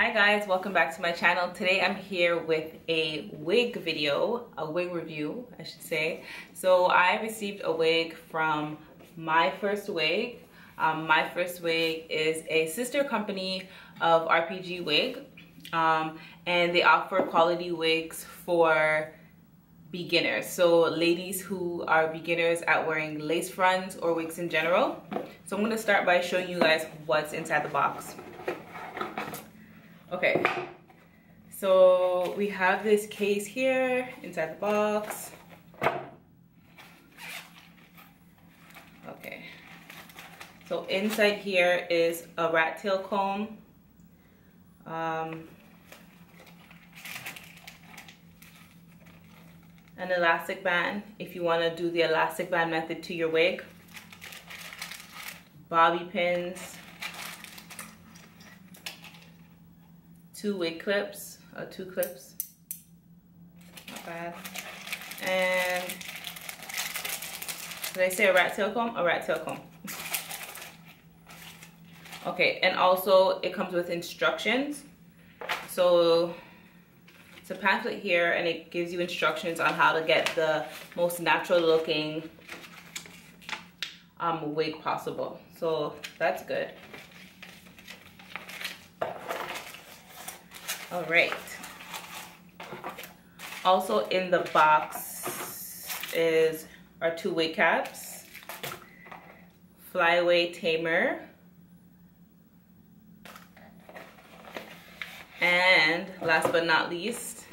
Hi guys, welcome back to my channel. Today I'm here with a wig video, a wig review I should say. So I received a wig from My First Wig. My First Wig is a sister company of RPG Wig, and they offer quality wigs for beginners. So ladies who are beginners at wearing lace fronts or wigs in general. So I'm going to start by showing you guys what's inside the box. Okay, so we have this case here inside the box. Okay, so inside here is a rat tail comb, an elastic band if you want to do the elastic band method to your wig, bobby pins, 2 wig clips, 2 clips, not bad. And did I say a rat tail comb? A rat tail comb. Okay, and also it comes with instructions. So it's a pamphlet here and it gives you instructions on how to get the most natural looking wig possible. So that's good. All right. Also in the box are 2 wig caps, Flyaway Tamer, and last but not least,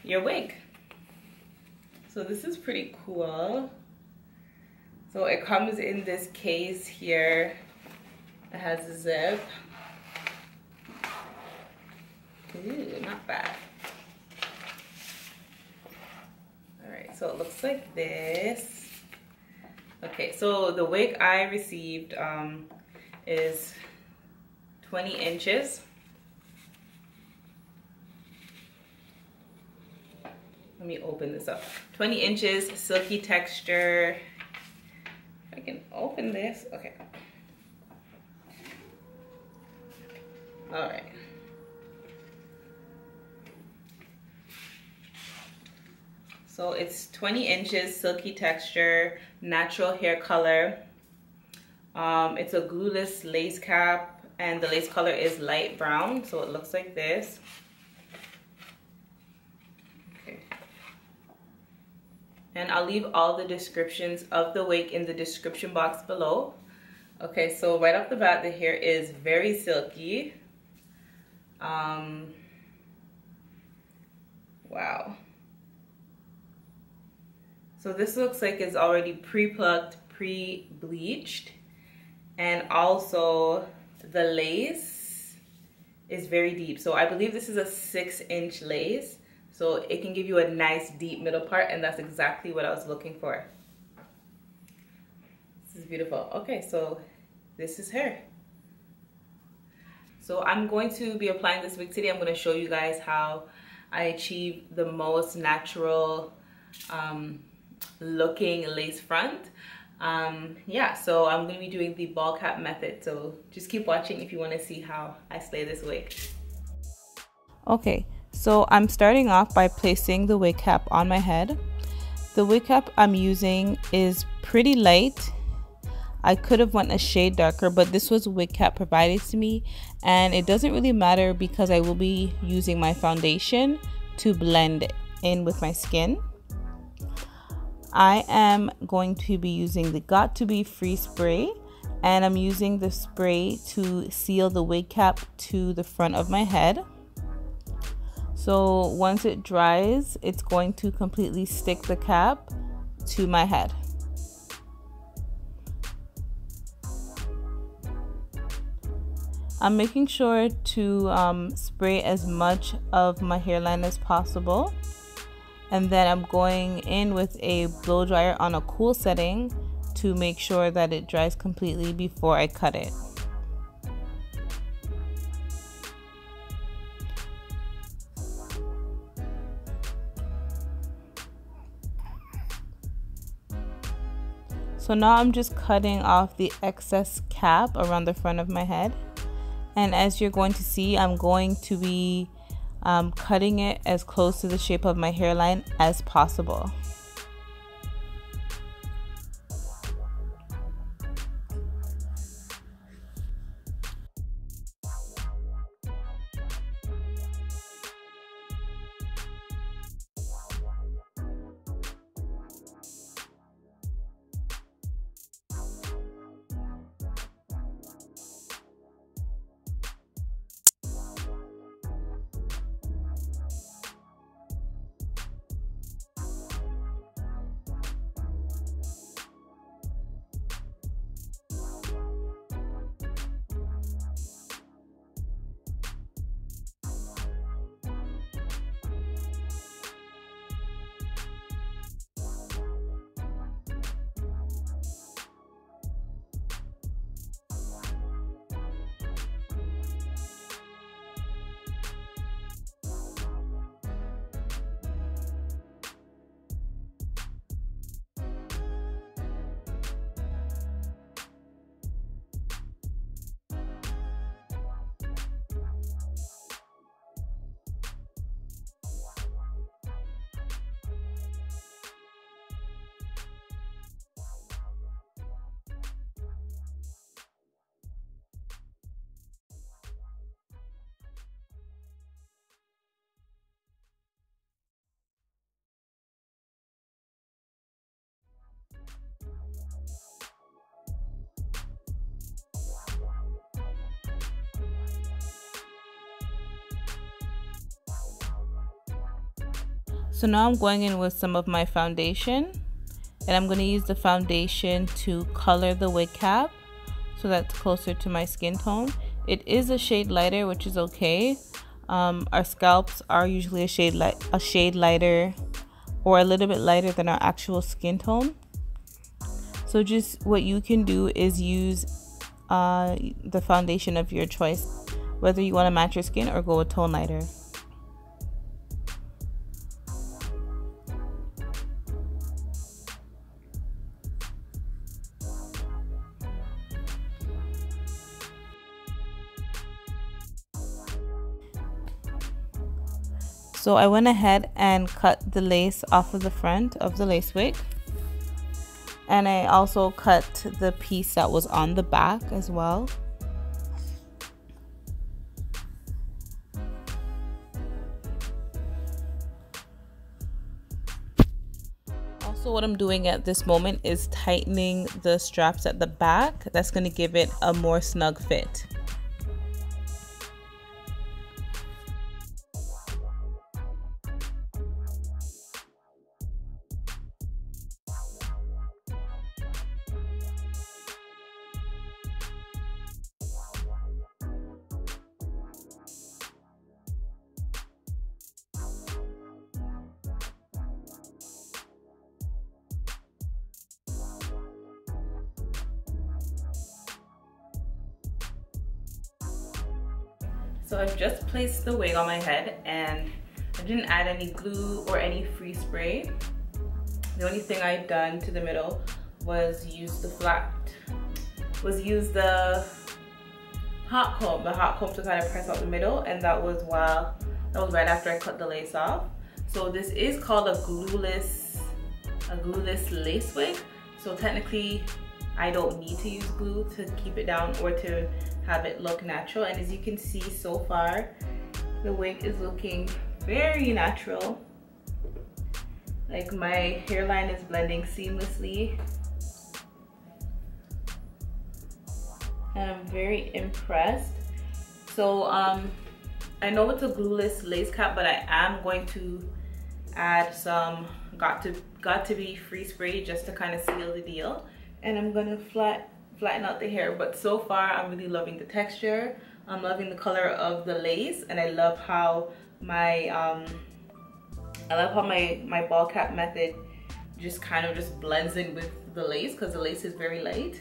your wig. So this is pretty cool. So it comes in this case here. It has a zip. Ooh, not bad. All right, so it looks like this. Okay, so the wig I received is 20 inches. Let me open this up. 20 inches, silky texture. If I can open this, okay. All right. So it's 20 inches, silky texture, natural hair color. It's a glueless lace cap and the lace color is light brown. So it looks like this. Okay. And I'll leave all the descriptions of the wig in the description box below. Okay, so right off the bat, the hair is very silky. Wow. So this looks like it's already pre-plucked, pre-bleached, and also the lace is very deep. So I believe this is a 6-inch lace, so it can give you a nice deep middle part, and that's exactly what I was looking for. This is beautiful. Okay, so this is her. So I'm going to be applying this wig today. I'm going to show you guys how I achieve the most natural looking lace front. Yeah, so I'm going to be doing the ball cap method, so just keep watching if you want to see how I slay this wig. Okay, so I'm starting off by placing the wig cap on my head. The wig cap I'm using is pretty light. I could have went a shade darker, but this was a wig cap provided to me, and it doesn't really matter because I will be using my foundation to blend in with my skin. I am going to be using the Got To Be Free spray, and I'm using the spray to seal the wig cap to the front of my head. So once it dries, it's going to completely stick the cap to my head. I'm making sure to spray as much of my hairline as possible. And then I'm going in with a blow dryer on a cool setting to make sure that it dries completely before I cut it. So now I'm just cutting off the excess cap around the front of my head. And as you're going to see, I'm going to be cutting it as close to the shape of my hairline as possible. So now I'm going in with some of my foundation, and I'm going to use the foundation to color the wig cap so that's closer to my skin tone. It is a shade lighter, which is okay. Our scalps are usually a shade lighter or a little bit lighter than our actual skin tone. So just what you can do is use the foundation of your choice, whether you want to match your skin or go a tone lighter. So I went ahead and cut the lace off of the front of the lace wig. And I also cut the piece that was on the back as well. Also, what I'm doing at this moment is tightening the straps at the back. That's going to give it a more snug fit. So I've just placed the wig on my head and I didn't add any glue or any free spray. The only thing I've done to the middle was use the hot comb to kind of press out the middle, and that was right after I cut the lace off. So this is called a glueless lace wig. So technically I don't need to use glue to keep it down or to have it look natural. And as you can see so far, the wig is looking very natural. Like my hairline is blending seamlessly. And I'm very impressed. So I know it's a glueless lace cap, but I am going to add some got to be free spray just to kind of seal the deal. And I'm gonna flatten out the hair. But so far I'm really loving the texture. I'm loving the color of the lace, and I love how my my ball cap method just kind of just blends in with the lace, because the lace is very light.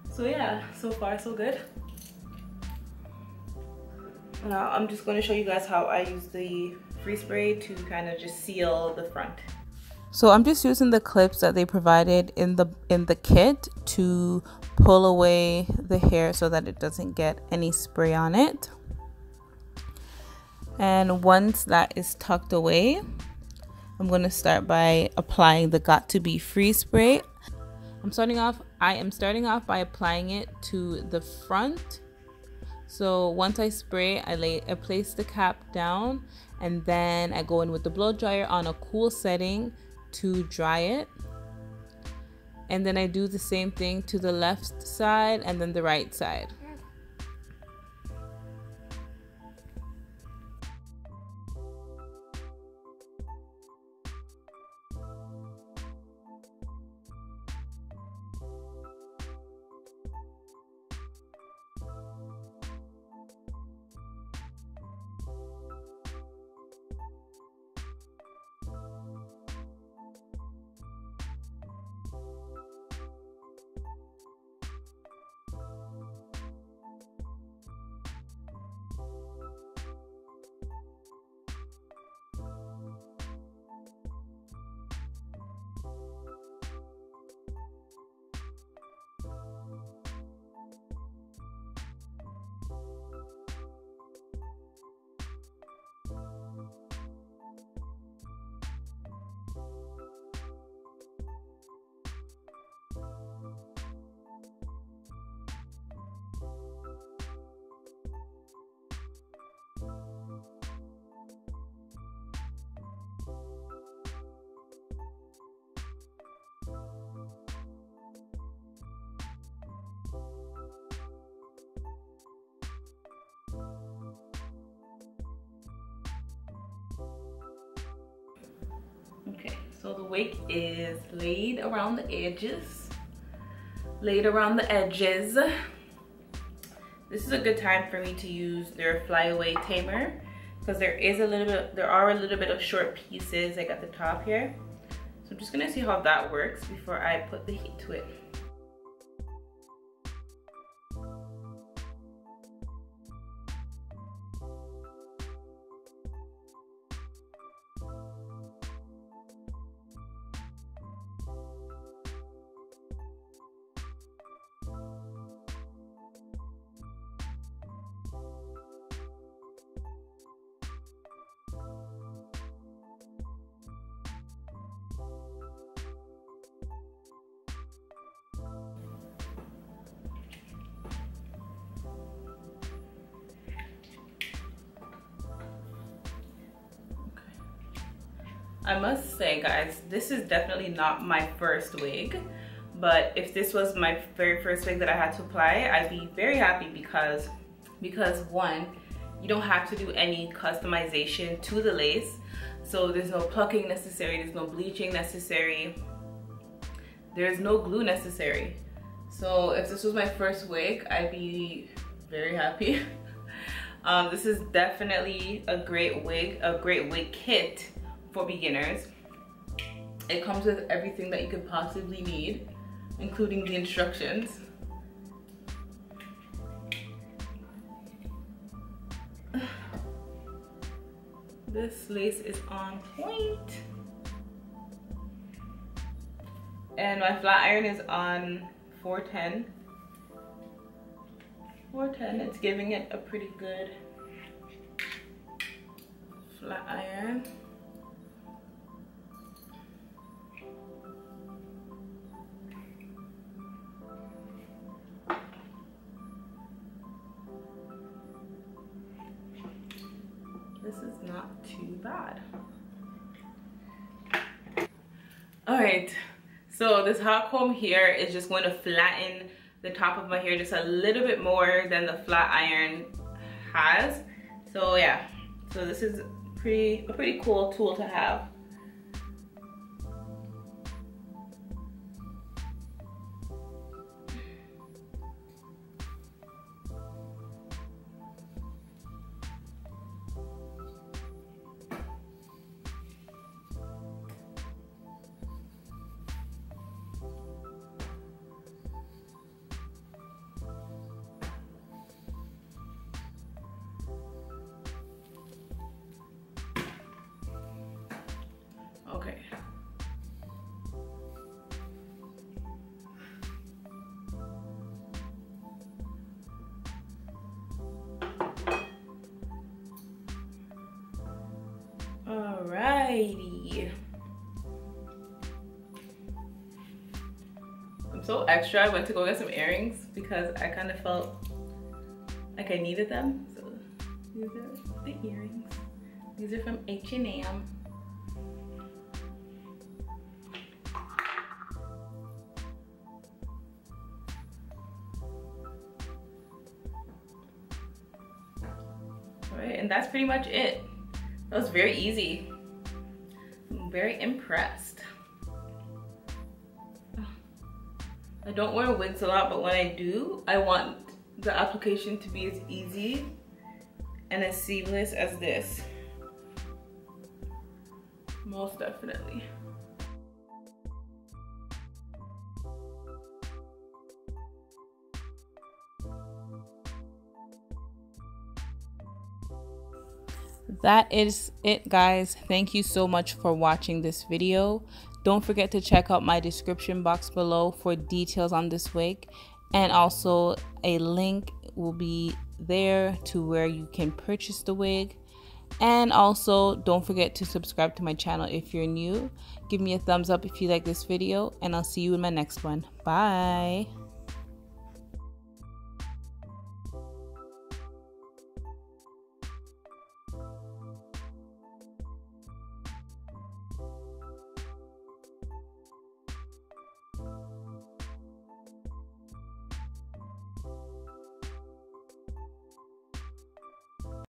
So yeah, so far so good. Now I'm just going to show you guys how I use the free spray to kind of just seal the front. So I'm just using the clips that they provided in the kit to pull away the hair so that it doesn't get any spray on it. And once that is tucked away, I'm going to start by applying the Got To Be Free spray. I am starting off by applying it to the front. So once I spray, I place the cap down, and then I go in with the blow dryer on a cool setting to dry it. And then I do the same thing to the left side and then the right side. Okay, so the wig is laid around the edges. This is a good time for me to use their Flyaway Tamer because there are a little bit of short pieces like at the top here. So I'm just gonna see how that works before I put the heat to it. I must say, guys, this is definitely not my first wig, but if this was my very first wig that I had to apply, I'd be very happy because one, you don't have to do any customization to the lace. So there's no plucking necessary, there's no bleaching necessary, there's no glue necessary. So if this was my first wig, I'd be very happy. This is definitely a great wig kit for beginners. It comes with everything that you could possibly need, including the instructions. This lace is on point. And my flat iron is on 410. 410, it's giving it a pretty good flat iron. This is not too bad. All right, so this hot comb here is just going to flatten the top of my hair just a little bit more than the flat iron has. So yeah, so this is a pretty cool tool to have. Okay, Alrighty. I'm so extra. I went to go get some earrings because I kind of felt like I needed them. So these are the earrings. These are from H&M. Alright, and that's pretty much it. That was very easy. I'm very impressed. I don't wear wigs a lot, but when I do, I want the application to be as easy and as seamless as this. Most definitely. That is it, guys. Thank you so much for watching this video. Don't forget to check out my description box below for details on this wig, and also a link will be there to where you can purchase the wig. And also don't forget to subscribe to my channel if you're new. Give me a thumbs up if you like this video, and I'll see you in my next one. Bye.